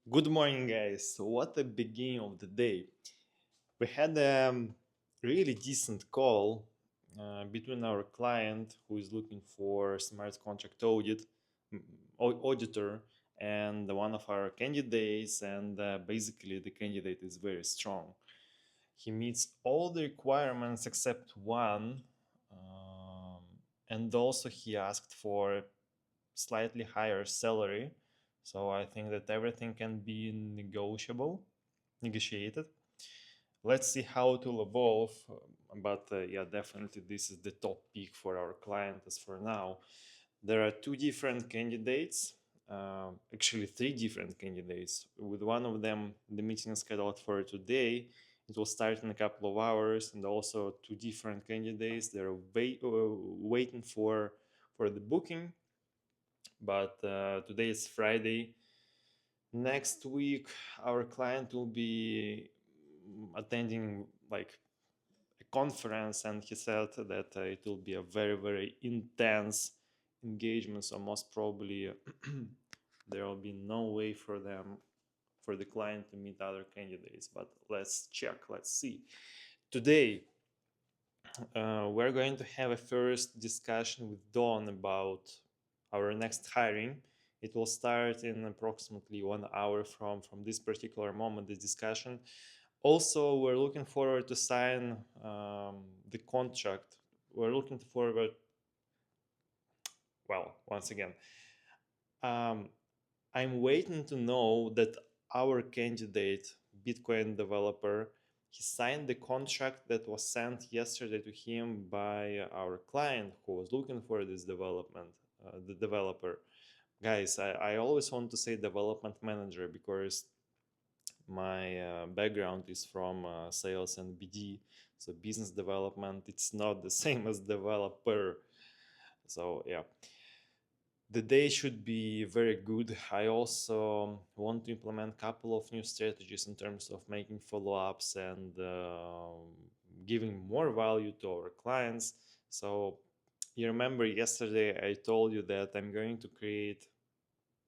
Good morning, guys. What a beginning of the day. We had a really decent call between our client, who is looking for smart contract mm, auditor, and one of our candidates. And basically, the candidate is very strong. He meets all the requirements except one, um, and also he asked for slightly higher salary. So I think that everything can be negotiated. Let's see how it will evolve. But yeah, definitely this is the top pick for our client as for now. There are two different candidates, actually three different candidates. With one of them, the meeting is scheduled for today. It will start in a couple of hours, and also two different candidates. They're waiting for the booking, but today is Friday. Next week, our client will be attending like a conference, and he said that it will be a very intense engagement. So most probably there will be no way for the client to meet other candidates. But let's check. Let's see. Today, we're going to have a first discussion with Dawn about our next hiring. It will start in approximately 1 hour from this particular moment, this discussion. Also, we're looking forward to sign the contract. We're looking forward, well, once again, um, I'm waiting to know that our candidate, Bitcoin developer, he signed the contract that was sent yesterday to him by our client who was looking for this development, the developer. Guys, I always want to say development manager because my background is from sales and BD. So business development, it's not the same as developer. So yeah, the day should be very good. I also want to implement a couple of new strategies in terms of making follow-ups and giving more value to our clients. So you remember yesterday I told you that I'm going to create,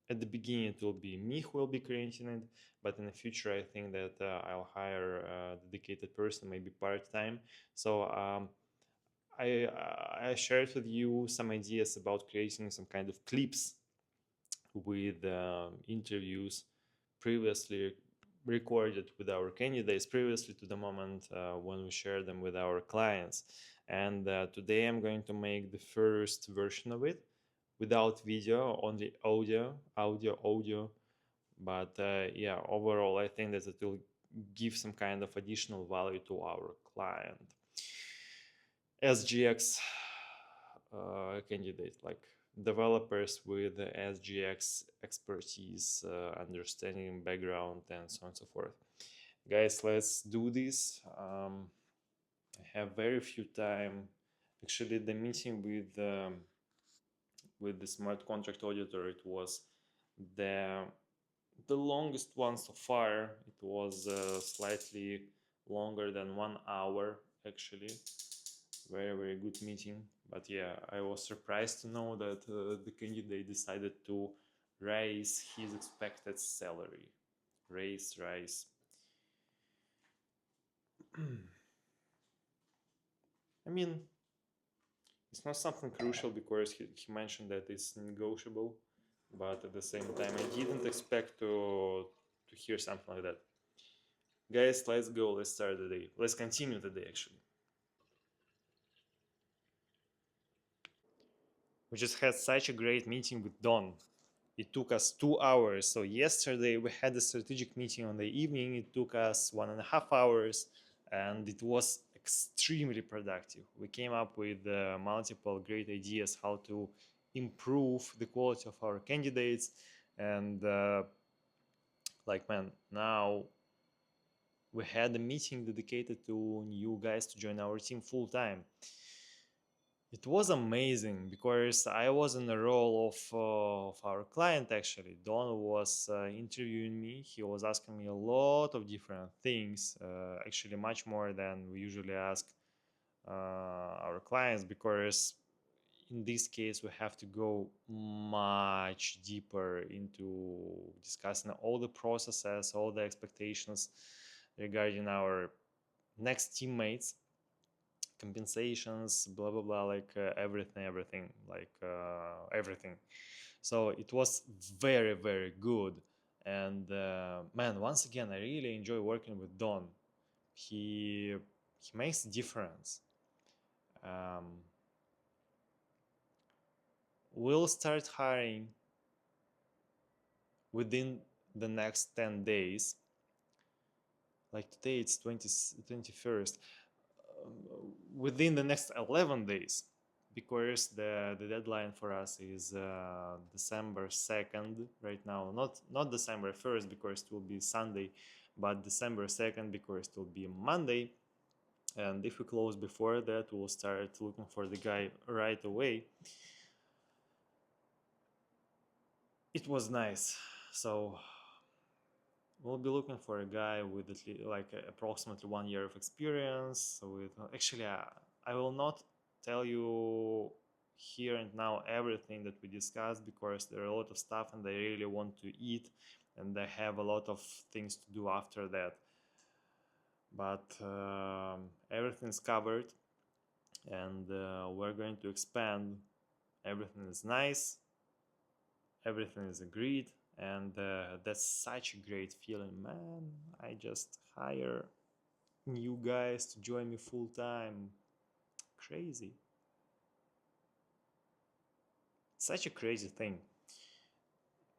at the beginning it will be me who will be creating it, but in the future I think that I'll hire a dedicated person, maybe part-time. So I shared with you some ideas about creating some kind of clips with interviews previously recorded with our candidates previously to the moment when we share them with our clients. And today I'm going to make the first version of it without video, only audio. But yeah, overall, I think that it will give some kind of additional value to our client. SGX candidate, like developers with SGX expertise, understanding, background, and so on and so forth. Guys, let's do this. I have very few time. Actually, the meeting with the smart contract auditor, it was the the longest one so far. It was slightly longer than 1 hour actually. Very good meeting. But yeah, I was surprised to know that the candidate decided to raise his expected salary. Rise. I mean, it's not something crucial because he mentioned that it's negotiable, but at the same time I didn't expect to hear something like that. Guys, let's go. Let's start the day. Let's continue the day actually. We just had such a great meeting with Don. It took us 2 hours. So yesterday we had a strategic meeting on the evening. It took us 1.5 hours, and it was extremely productive. We came up with multiple great ideas how to improve the quality of our candidates. And like, man, now we had a meeting dedicated to new guys to join our team full time. It was amazing because I was in the role of our client actually. Don was interviewing me. He was asking me a lot of different things, actually much more than we usually ask our clients, because in this case, we have to go much deeper into discussing all the processes, all the expectations regarding our next teammates, compensations, blah blah blah, like everything, like everything. So it was very very good, and man, once again, I really enjoy working with Don. He makes a difference. Um, we'll start hiring within the next 10 days. Like today it's 21st. Within the next 11 days, because the deadline for us is December 2nd right now. Not December 1st because it will be Sunday, but December 2nd because it will be Monday. And if we close before that, we'll start looking for the guy right away. It was nice. So we'll be looking for a guy with at least like approximately 1 year of experience. With actually, I will not tell you here and now everything that we discussed because there are a lot of stuff and I really want to eat and I have a lot of things to do after that. But everything's covered, and we're going to expand. Everything is nice, everything is agreed, and that's such a great feeling, man. I just hire new guys to join me full time. Crazy. Such a crazy thing.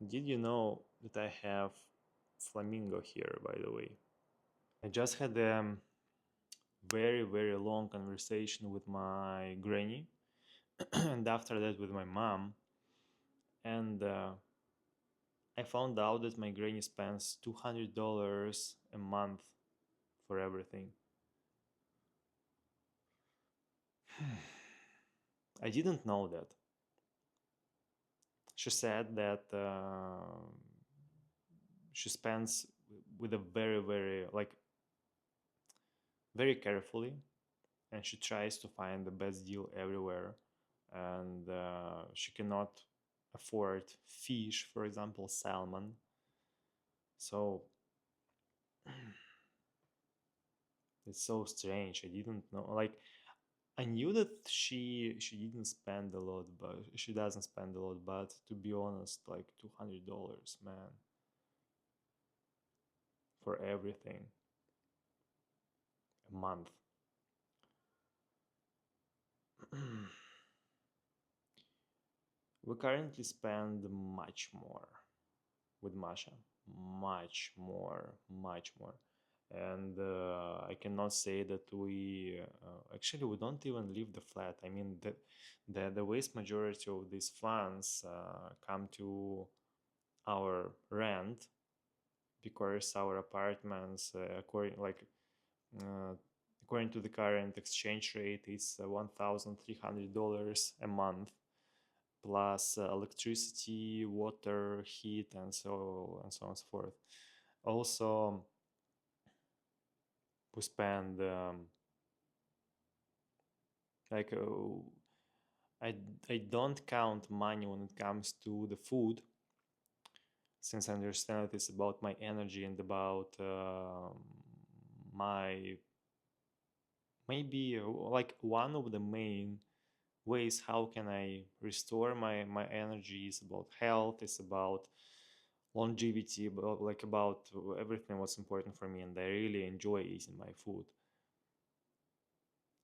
Did you know that I have flamingo here, by the way? I just had a very very long conversation with my granny and after that with my mom, and I found out that my granny spends $200 a month for everything. I didn't know that. She said that she spends with a very, very, like, very carefully, and she tries to find the best deal everywhere. And she cannot afford fish, for example, salmon. So it's so strange. I didn't know. Like, I knew that she didn't spend a lot, but she doesn't spend a lot. But to be honest, like $200, man, for everything a month. We currently spend much more with Masha, much more. And I cannot say that we actually we don't even leave the flat. I mean, the vast majority of these funds come to our rent because our apartments, uh, according to the current exchange rate, is $1,300 a month plus electricity, water, heat, and so on and so forth. Also, we spend like I I don't count money when it comes to the food, since I understand it's about my energy and about my maybe like one of the main ways how can I restore my energy is about health, it's about longevity, about like about everything what's important for me, and I really enjoy eating my food.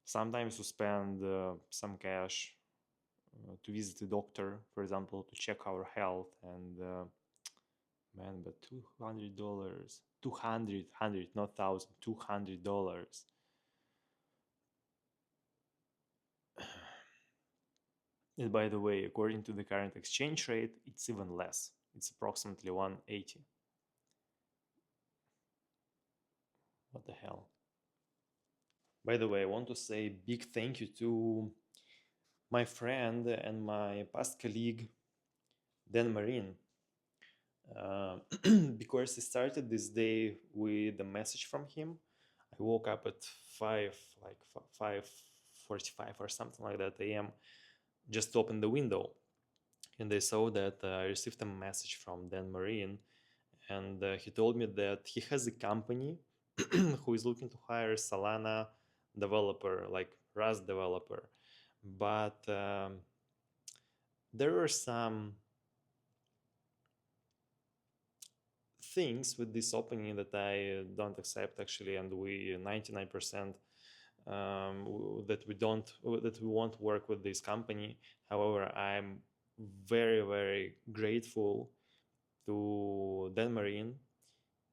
Sometimes we spend some cash to visit a doctor, for example, to check our health, and man, but $200, 200, not thousand, $200. And by the way, according to the current exchange rate, it's even less. It's approximately 180. What the hell? By the way, I want to say big thank you to my friend and my past colleague, Dan Marine, because he started this day with a message from him. I woke up at 5, like 5:45 or something like that a.m. just opened the window, and they saw that I received a message from Dan Marine, and he told me that he has a company who is looking to hire Solana developer, like Rust developer, but there were some things with this opening that I don't accept actually, and we 99% that we don't that we won't work with this company. However, I'm very grateful to Dan Marine.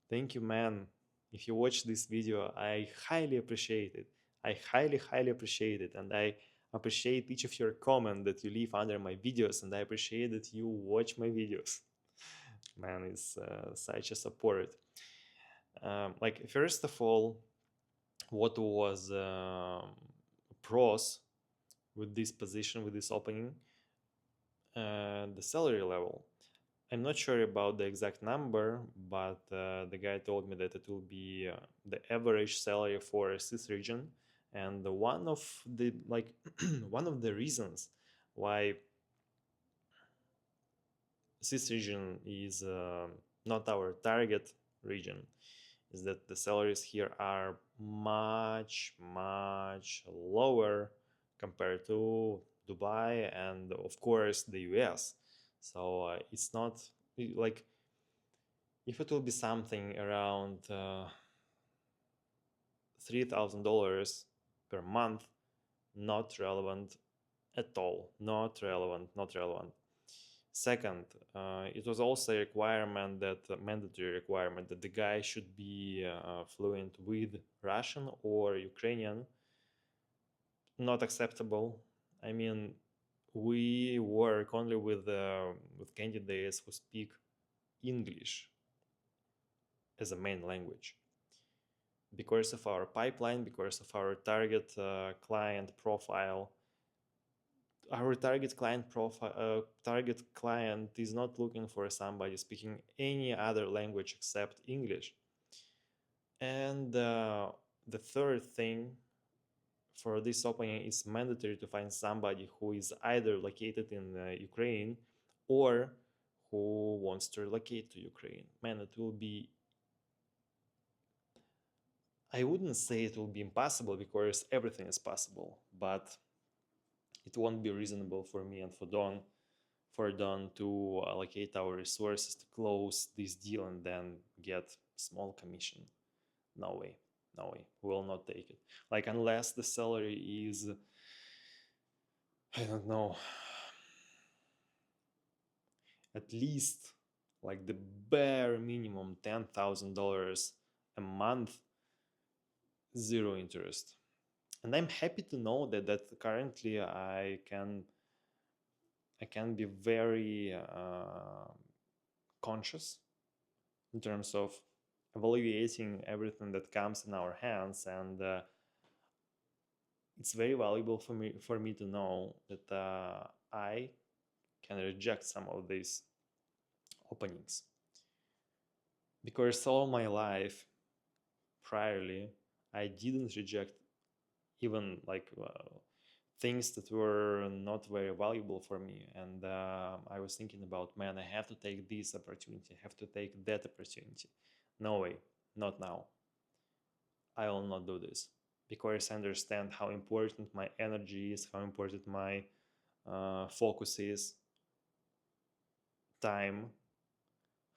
Thank you, man. If you watch this video, I highly appreciate it. I highly appreciate it, and I appreciate each of your comment that you leave under my videos, and I appreciate that you watch my videos. Man, it's such a support. Like first of all, what was pros with this position, with this opening? The salary level. I'm not sure about the exact number, but the guy told me that it will be the average salary for a CIS region, and one of the like one of the reasons why CIS region is not our target region is that the salaries here are much lower compared to Dubai and of course the US. So it's not like if it will be something around $3,000 per month, not relevant at all. Not relevant. Not relevant. Second, it was also a requirement that a mandatory requirement that the guy should be fluent with Russian or Ukrainian. Not acceptable. I mean, we work only with candidates who speak English as a main language. Because of our pipeline, because of our target client profile, our target client is not looking for somebody speaking any other language except English. And the third thing for this opening is mandatory to find somebody who is either located in Ukraine or who wants to relocate to Ukraine. Man, it will be, I wouldn't say it will be impossible because everything is possible, but it won't be reasonable for me and for Don to allocate our resources to close this deal and then get small commission. No way, no way. We will not take it. Like unless the salary is, I don't know, at least like the bare minimum $10,000 a month, zero interest. And I'm happy to know that currently I can be very conscious in terms of evaluating everything that comes in our hands, and it's very valuable for me to know that I can reject some of these openings, because all my life priorly I didn't reject even like things that were not very valuable for me, and I was thinking about, man, I have to take this opportunity, I have to take that opportunity. No way, not now. I will not do this because I understand how important my energy is, how important my focus is, time,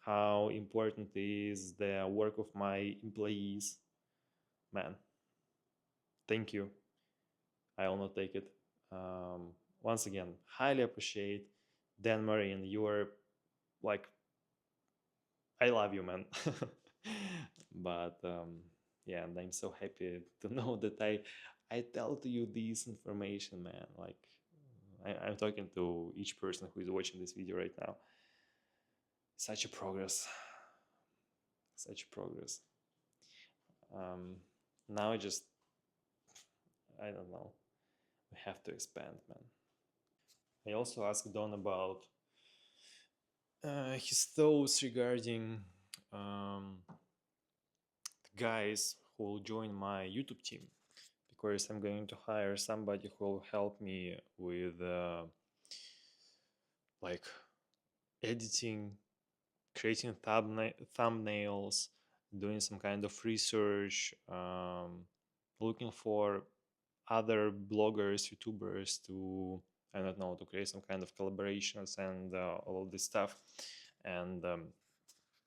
how important is the work of my employees. Man, thank you. I will not take it. Once again, highly appreciate Dan Marine. You are like, I love you, man. But yeah, and I'm so happy to know that I tell to you this information, man. Like I'm talking to each person who is watching this video right now. Such a progress. Such progress. Now I don't know. We have to expand, man. I also asked Don about his thoughts regarding the guys who will join my YouTube team, because I'm going to hire somebody who will help me with like editing, creating thumbnails, doing some kind of research, looking for other bloggers, YouTubers to, I don't know, to create some kind of collaborations and all of this stuff. And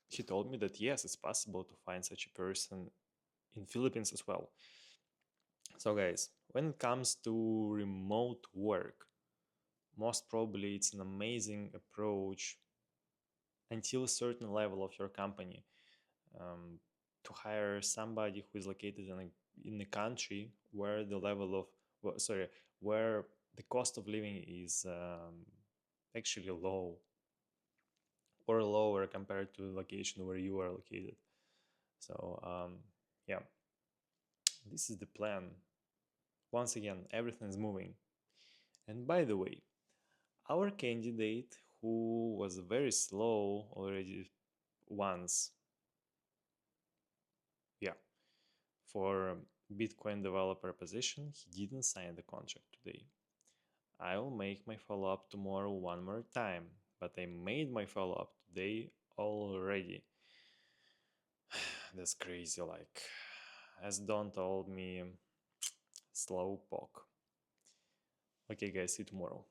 he told me that yes, it's possible to find such a person in Philippines as well. So guys, when it comes to remote work, most probably it's an amazing approach until a certain level of your company, um, to hire somebody who is located in a country where the level of where the cost of living is actually low or lower compared to the location where you are located. So yeah, this is the plan. Once again, everything is moving. And by the way, our candidate who was very slow already once, yeah, for Bitcoin developer position, he didn't sign the contract today. I will make my follow up tomorrow one more time, but I made my follow up today already. That's crazy. Like, as Don told me, slow poke. Okay, guys, see you tomorrow.